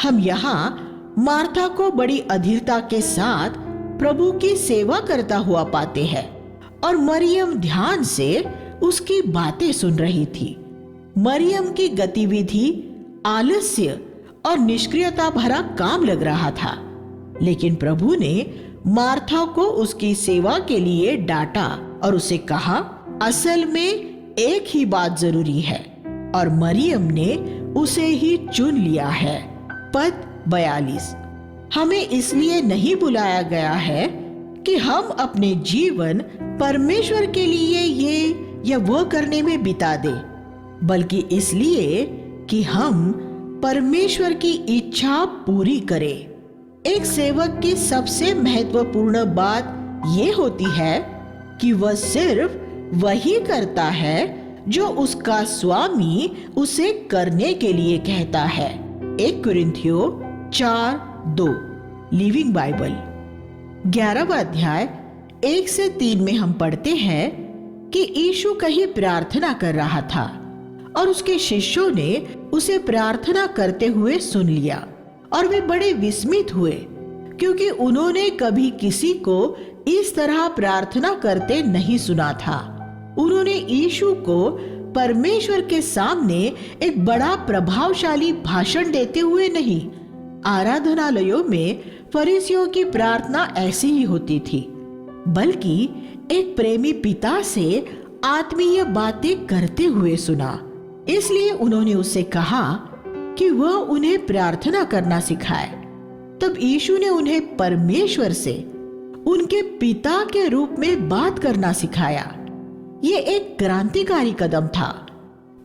हम यहाँ मार्था को बड़ी अधीरता के साथ प्रभु की सेवा करता हुआ पाते हैं और मरियम ध्यान से उसकी बातें सुन रही थी। मरियम की गतिविधि आलस्य और निष्क्रियता भरा काम लग रहा था, लेकिन प्रभु ने मार्था को उसकी सेवा के लिए डांटा और उसे कहा, असल में एक ही बात जरूरी है और मरियम ने उसे ही चुन लिया है। पद 42। हमें इसलिए नहीं बुलाया गया है कि हम अपने जीवन परमेश्वर के लिए ये या वो करने में बिता दें, बल्कि इसलिए कि हम परमेश्वर की इच्छा पूरी करें। एक सेवक की सबसे महत्वपूर्ण बात ये होती है कि वह सिर्फ वही करता है जो उसका स्वामी उसे करने के लिए कहता है। 1 कुरिन्थियों 4:2। Living Bible. 11वां अध्याय 1 से 3 में हम पढ़ते हैं कि यीशु कहीं प्रार्थना कर रहा था और उसके शिष्यों ने उसे प्रार्थना करते हुए सुन लिया और वे बड़े विस्मित हुए, क्योंकि उन्होंने कभी किसी को इस तरह प्रार्थना करते नहीं सुना था। उन्होंने यीशु को परमेश्वर के सामने एक बड़ा प्रभावशाली भाषण देते हुए नहीं, आराधनालयों में फरीसियों की प्रार्थना ऐसी ही होती थी, बल्कि एक प्रेमी पिता से आत्मीय बातें करते हुए सुना। इसलिए उन्होंने उससे कहा कि वह उन्हें प्रार्थना करना सिखाए। तब यीशु ने उन्हें परमेश्वर से उनके पिता के रूप में बात करना सिखाया। ये एक क्रांतिकारी कदम था,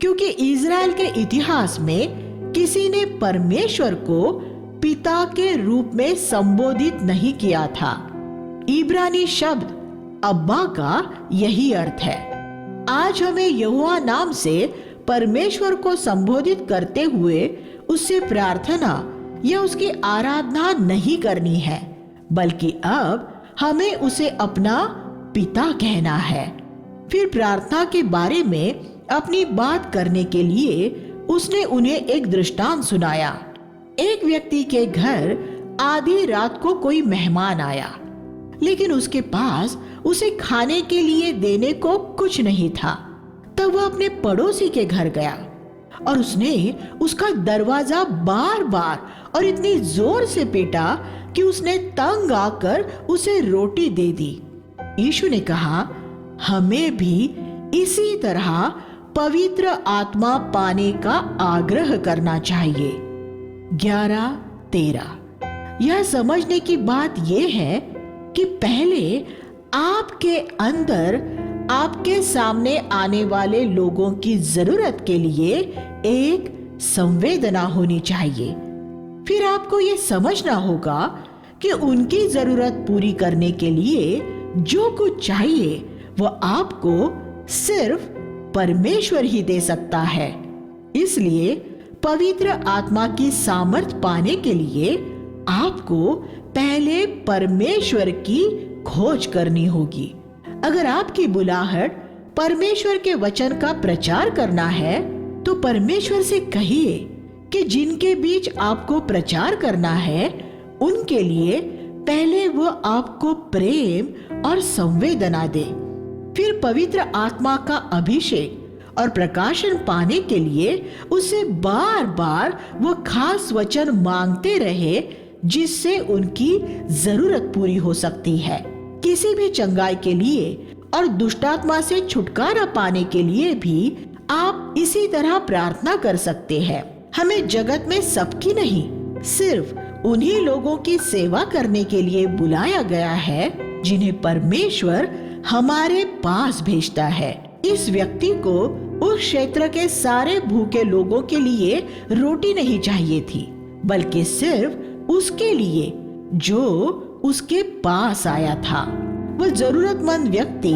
क्योंकि इज़राइल के इतिहास में किसी ने परमेश्वर को पिता के रूप में संबोधित नहीं किया था। इब्रानी शब्द अब्बा का यही अर्थ है। आज हमें यहोवा नाम से परमेश्वर को संबोधित करते हुए उससे प्रार्थना या उसकी आराधना नहीं करनी है, बल्कि अब हमें उसे अपना पिता कहना है। फिर प्रार्थना के बारे में अपनी बात करने के लिए उसने उन्हें एक दृष्टांत सुनाया। एक व्यक्ति के घर आधी रात को कोई मेहमान आया, लेकिन उसके पास उसे खाने के लिए देने को कुछ नहीं था। तब वह अपने पड़ोसी के घर गया और उसने उसका दरवाजा बार बार और इतनी जोर से पीटा कि उसने तंग आकर उसे रोटी दे दी। यीशु ने कहा, हमें भी इसी तरह पवित्र आत्मा पाने का आग्रह करना चाहिए। 11:13। यह समझने की बात यह है कि पहले आपके अंदर आपके सामने आने वाले लोगों की जरूरत के लिए एक संवेदना होनी चाहिए। फिर आपको यह समझना होगा कि उनकी जरूरत पूरी करने के लिए जो कुछ चाहिए वह आपको सिर्फ परमेश्वर ही दे सकता है। इसलिए पवित्र आत्मा की सामर्थ पाने के लिए आपको पहले परमेश्वर की खोज करनी होगी। अगर आपकी बुलाहट परमेश्वर के वचन का प्रचार करना है, तो परमेश्वर से कहिए कि जिनके बीच आपको प्रचार करना है, उनके लिए पहले वो आपको प्रेम और संवेदना दे। फिर पवित्र आत्मा का अभिषेक और प्रकाशन पाने के लिए उसे बार बार वो खास वचन मांगते रहे, जिससे उनकी जरूरत पूरी हो सकती है। किसी भी चंगाई के लिए और दुष्टात्मा से छुटकारा पाने के लिए भी आप इसी तरह प्रार्थना कर सकते हैं। हमें जगत में सबकी नहीं, सिर्फ उन्हीं लोगों की सेवा करने के लिए बुलाया गया है जिन्हें परमेश्वर हमारे पास भेजता है। इस व्यक्ति को उस क्षेत्र के सारे भूखे लोगों के लिए रोटी नहीं चाहिए थी, बल्कि सिर्फ उसके लिए जो उसके पास आया था। वह जरूरतमंद व्यक्ति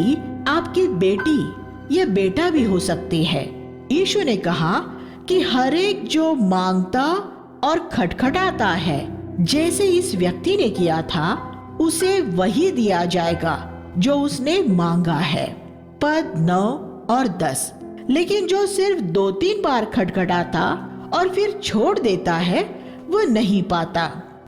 आपकी बेटी या बेटा भी हो सकते हैं। यीशु ने कहा कि हर एक जो मांगता और खटखटाता है, जैसे इस व्यक्ति ने किया था, उसे वही दिया जाएगा जो उसने मांगा है। पद 9 और 10। लेकिन जो सिर्फ 2-3 बार खटखटाता और फिर छोड़ देता है, वह नहीं पाता।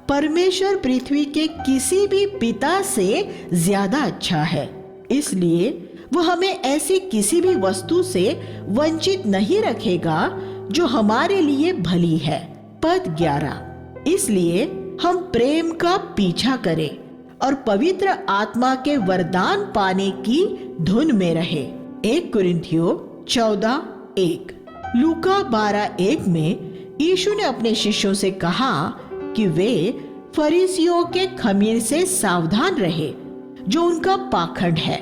परमेश्वर पृथ्वी के किसी भी पिता से ज्यादा अच्छा है, इसलिए वह हमें ऐसी किसी भी वस्तु से वंचित नहीं रखेगा जो हमारे लिए भली है। पद 11। इसलिए हम प्रेम का पीछा करें और पवित्र आत्मा के वरदान पाने की धुन में रहे। 1 कुरिन्थियों 14:1। लूका 12:1 में यीशु ने अपने शिष्यों से कहा कि वे फरीसियों के खमीर से सावधान रहे, जो उनका पाखंड है।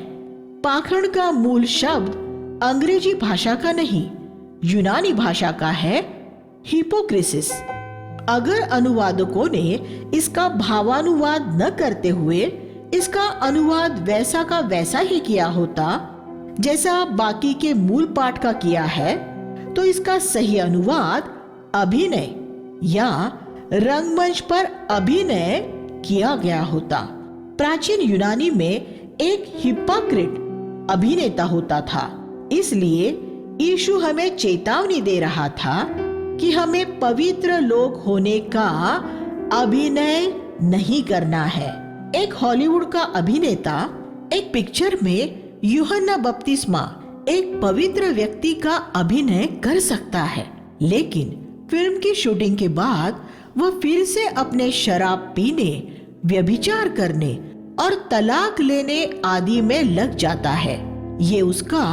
पाखंड का मूल शब्द अंग्रेजी भाषा का नहीं, यूनानी भाषा का है, हिपोक्रिसिस। अगर अनुवादकों ने इसका भावानुवाद न करते हुए इसका अनुवाद वैसा का वैसा ही किया होता जैसा बाकी के मूल पाठ का किया है, तो इसका सही अनुवाद अभिनय या रंगमंच पर अभिनय किया गया होता। प्राचीन यूनानी में एक हिप्पोक्रेट अभिनेता होता था, इसलिए यीशु हमें चेतावनी दे रहा था कि हमें पवित्र लोग होने का अभिनय नहीं करना है। एक हॉलीवुड का अभिनेता एक पिक्चर में यूहन्ना बपतिस्मा एक पवित्र व्यक्ति का अभिनय कर सकता है, लेकिन फिल्म की शूटिंग के बाद वह फिर से अपने शराब पीने, व्यभिचार करने और तलाक लेने आदि में लग जाता है। ये उसका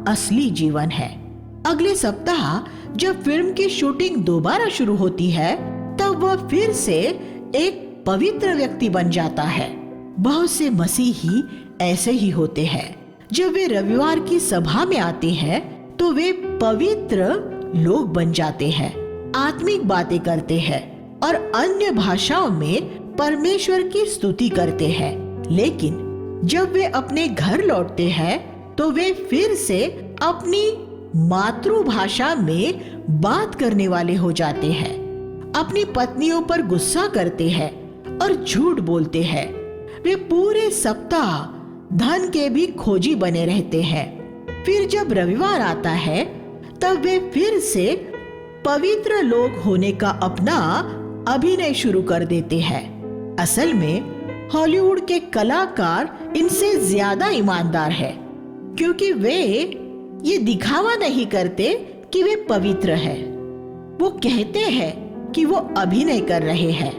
असली जीवन है। अगले सप्ताह जब फिल्म की शूटिंग दोबारा शुरू होती है, तब वह फिर से एक पवित्र व्यक्ति बन जाता है। बहुत से मसीही ऐसे ही होते हैं। जब वे रविवार की सभा में आते हैं, तो वे पवित्र लोग बन जाते हैं, आत्मिक बातें करते हैं और अन्य भाषाओं में परमेश्वर की स्तुति करते हैं। लेकिन जब वे अपने घर लौटते हैं, तो वे फिर से अपनी मातृभाषा में बात करने वाले हो जाते हैं, अपनी पत्नियों पर गुस्सा करते हैं और झूठ बोलते हैं। वे पूरे सप्ताह धन के भी खोजी बने रहते हैं। फिर जब रविवार आता है, तब वे फिर से पवित्र लोग होने का अपना अभिनय शुरू कर देते हैं। असल में हॉलीवुड के कलाकार इनसे ज्यादा ईमानदार है, क्योंकि वे ये दिखावा नहीं करते कि वे पवित्र हैं। वो कहते हैं कि वो अभिनय कर रहे हैं,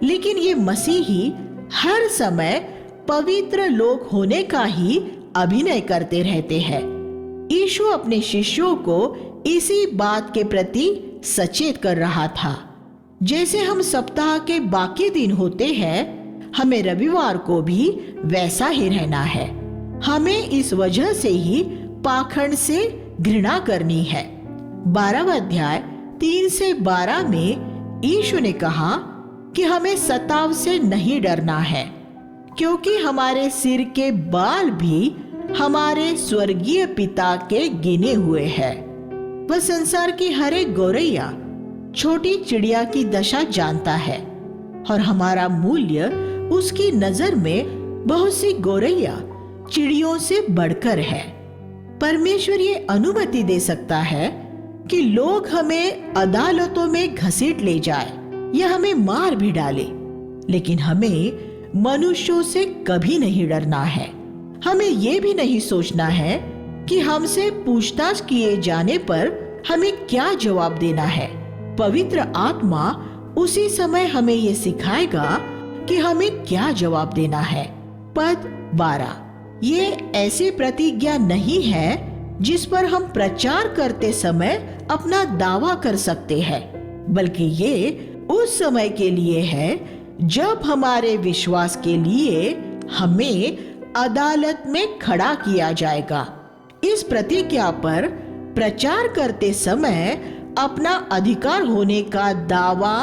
लेकिन ये मसीही हर समय पवित्र लोग होने का ही अभिनय करते रहते हैं। यीशु अपने शिष्यों को इसी बात के प्रति सचेत कर रहा था। जैसे हम सप्ताह के बाकी दिन होते हैं, हमें रविवार को भी वैसा ही रहना है। हमें इस वजह से ही पाखंड से घृणा करनी है। 12वां अध्याय 3 से 12 में यीशु ने कहा कि हमें सताव से नहीं डरना है, क्योंकि हमारे सिर के बाल भी हमारे स्वर्गीय पिता के गिने हुए हैं। वह संसार की हर एक गौरैया, छोटी चिड़िया की दशा जानता है, और हमारा मूल्य उसकी नजर में बहुत सी गौरैया चिड़ियों से बढ़कर है। परमेश्वर ये अनुमति दे सकता है कि लोग हमें अदालतों में घसीट ले जाए या हमें मार भी डाले, लेकिन हमें मनुष्यों से कभी नहीं डरना है। हमें ये भी नहीं सोचना है कि हमसे पूछताछ किए जाने पर हमें क्या जवाब देना है। पवित्र आत्मा उसी समय हमें ये सिखाएगा कि हमें क्या जवाब देना है। पद 12, ये ऐसी प्रतिज्ञा नहीं है जिस पर हम प्रचार करते समय अपना दावा कर सकते हैं, बल्कि ये उस समय के लिए है जब हमारे विश्वास के लिए हमें अदालत में खड़ा किया जाएगा। इस प्रतिज्ञा पर प्रचार करते समय अपना अधिकार होने का दावा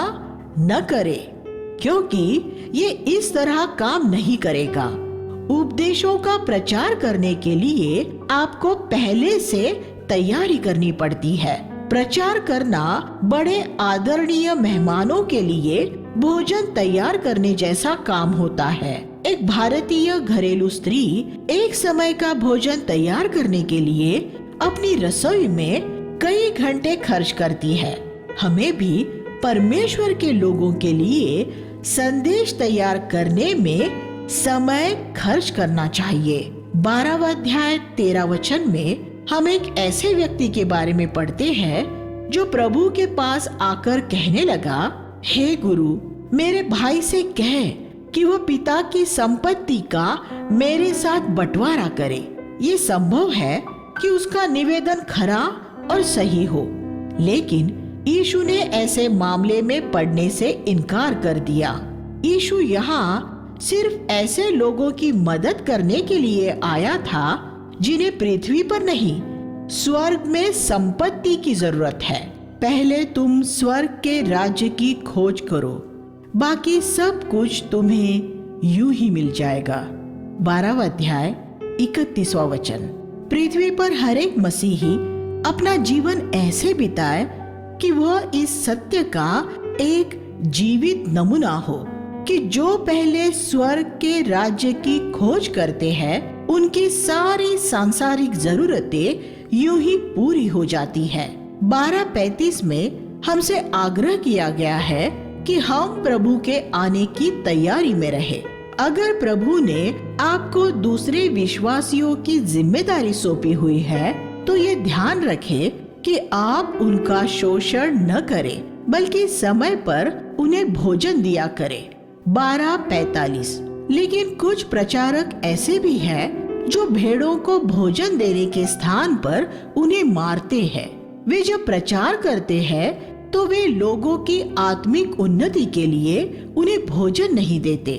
न करे, क्योंकि ये इस तरह काम नहीं करेगा। उपदेशों का प्रचार करने के लिए आपको पहले से तैयारी करनी पड़ती है। प्रचार करना बड़े आदरणीय मेहमानों के लिए भोजन तैयार करने जैसा काम होता है। एक भारतीय घरेलू स्त्री एक समय का भोजन तैयार करने के लिए अपनी रसोई में कई घंटे खर्च करती है। हमें भी परमेश्वर के लोगों के लिए संदेश तैयार करने में समय खर्च करना चाहिए। 12वां अध्याय 13 वचन में हम एक ऐसे व्यक्ति के बारे में पढ़ते हैं जो प्रभु के पास आकर कहने लगा, हे गुरु, मेरे भाई से कह कि वो पिता की संपत्ति का मेरे साथ बंटवारा करे। ये संभव है कि उसका निवेदन खरा और सही हो, लेकिन यीशु ने ऐसे मामले में पढ़ने से इनकार कर दिया। यीशु यहाँ सिर्फ ऐसे लोगों की मदद करने के लिए आया था जिन्हें पृथ्वी पर नहीं, स्वर्ग में संपत्ति की जरूरत है। पहले तुम स्वर्ग के राज्य की खोज करो, बाकी सब कुछ तुम्हें यूं ही मिल जाएगा। 12वां अध्याय 31वां वचन। पृथ्वी पर हर एक मसीही अपना जीवन ऐसे बिताए कि वह इस सत्य का एक जीवित नमूना हो। कि जो पहले स्वर्ग के राज्य की खोज करते हैं, उनकी सारी सांसारिक जरूरतें यूं ही पूरी हो जाती है। 12:35 में हमसे आग्रह किया गया है कि हम प्रभु के आने की तैयारी में रहे। अगर प्रभु ने आपको दूसरे विश्वासियों की जिम्मेदारी सौंपी हुई है, तो ये ध्यान रखें कि आप उनका शोषण न करें, बल्कि समय पर उन्हें भोजन दिया करें। 12:45। लेकिन कुछ प्रचारक ऐसे भी हैं जो भेड़ों को भोजन देने के स्थान पर उन्हें मारते हैं। वे जब प्रचार करते हैं तो वे लोगों की आत्मिक उन्नति के लिए उन्हें भोजन नहीं देते।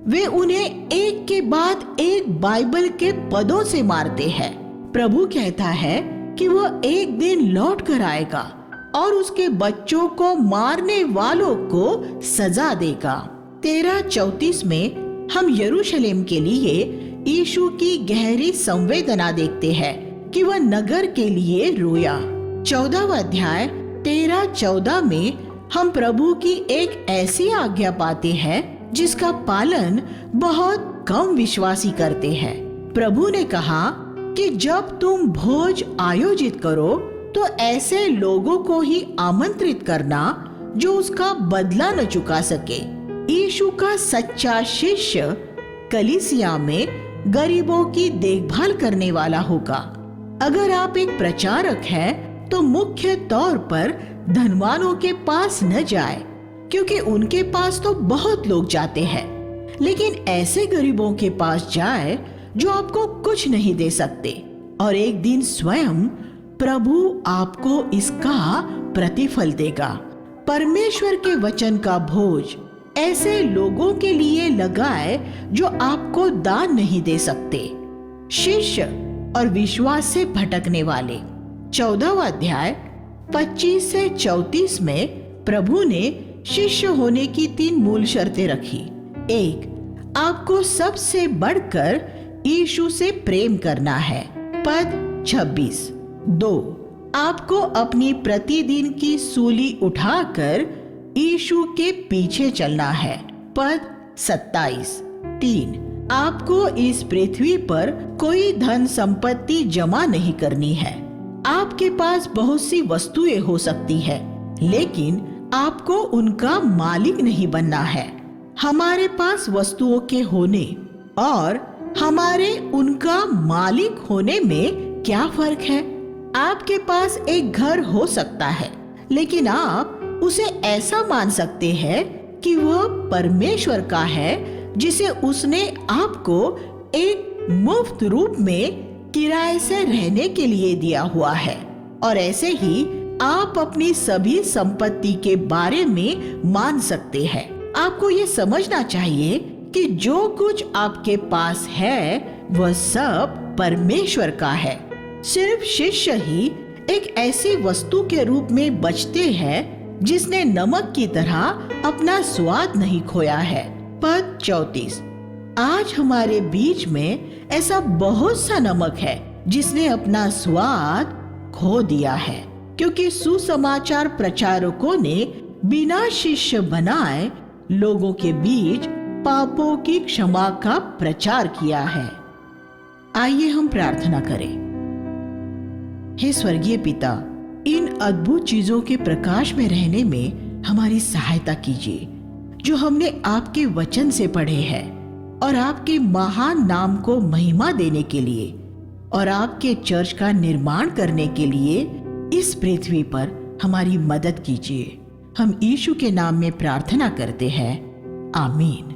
वे उन्हें एक के बाद एक बाइबल के पदों से मारते हैं। प्रभु कहता है कि वह एक दिन लौट कर आएगा और उसके बच्चों को मारने वालों को सजा देगा। 13:34 में हम यरूशलेम के लिए यीशु की गहरी संवेदना देखते हैं कि वह नगर के लिए रोया। 14वां अध्याय 13-14 में हम प्रभु की एक ऐसी आज्ञा पाते हैं जिसका पालन बहुत कम विश्वासी करते हैं। प्रभु ने कहा कि जब तुम भोज आयोजित करो तो ऐसे लोगों को ही आमंत्रित करना जो उसका बदला न चुका सके। यीशु का सच्चा शिष्य कलीसिया में गरीबों की देखभाल करने वाला होगा। अगर आप एक प्रचारक हैं तो मुख्य तौर पर धनवानों के पास न जाए, क्योंकि उनके पास तो बहुत लोग जाते हैं। लेकिन ऐसे गरीबों के पास जाए जो आपको कुछ नहीं दे सकते, और एक दिन स्वयं प्रभु आपको इसका प्रतिफल देगा। परमेश्वर के वचन का भोज ऐसे लोगों के लिए लगाए जो आपको दान नहीं दे सकते। शिष्य और विश्वास से भटकने वाले। 14वां अध्याय 25 से 34 में प्रभु ने शिष्य होने की 3 मूल शर्तें रखी। 1. आपको सबसे बढ़कर यीशु से प्रेम करना है। पद 26। 2. आपको अपनी प्रतिदिन की सूली उठाकर यीशु के पीछे चलना है। पद 27। 3. आपको इस पृथ्वी पर कोई धन संपत्ति जमा नहीं करनी है। आपके पास बहुत सी वस्तुएं हो सकती है, लेकिन आपको उनका मालिक नहीं बनना है। हमारे पास वस्तुओं के होने और हमारे उनका मालिक होने में क्या फर्क है? आपके पास एक घर हो सकता है, लेकिन आप उसे ऐसा मान सकते हैं कि वह परमेश्वर का है, जिसे उसने आपको एक मुफ्त रूप में किराए से रहने के लिए दिया हुआ है। और ऐसे ही आप अपनी सभी संपत्ति के बारे में मान सकते हैं। आपको ये समझना चाहिए कि जो कुछ आपके पास है वह सब परमेश्वर का है। सिर्फ शिष्य ही एक ऐसी वस्तु के रूप में बचते हैं जिसने नमक की तरह अपना स्वाद नहीं खोया है। पद 34। आज हमारे बीच में ऐसा बहुत सा नमक है जिसने अपना स्वाद खो दिया है, क्योंकि सुसमाचार प्रचारकों ने बिना शिष्य बनाए लोगों के बीच पापों की क्षमा का प्रचार किया है। आइए हम प्रार्थना करें। हे स्वर्गीय पिता, इन अद्भुत चीजों के प्रकाश में रहने में हमारी सहायता कीजिए जो हमने आपके वचन से पढ़े हैं, और आपके महान नाम को महिमा देने के लिए और आपके चर्च का निर्माण करने के लिए इस पृथ्वी पर हमारी मदद कीजिए। हम यीशु के नाम में प्रार्थना करते हैं, आमीन।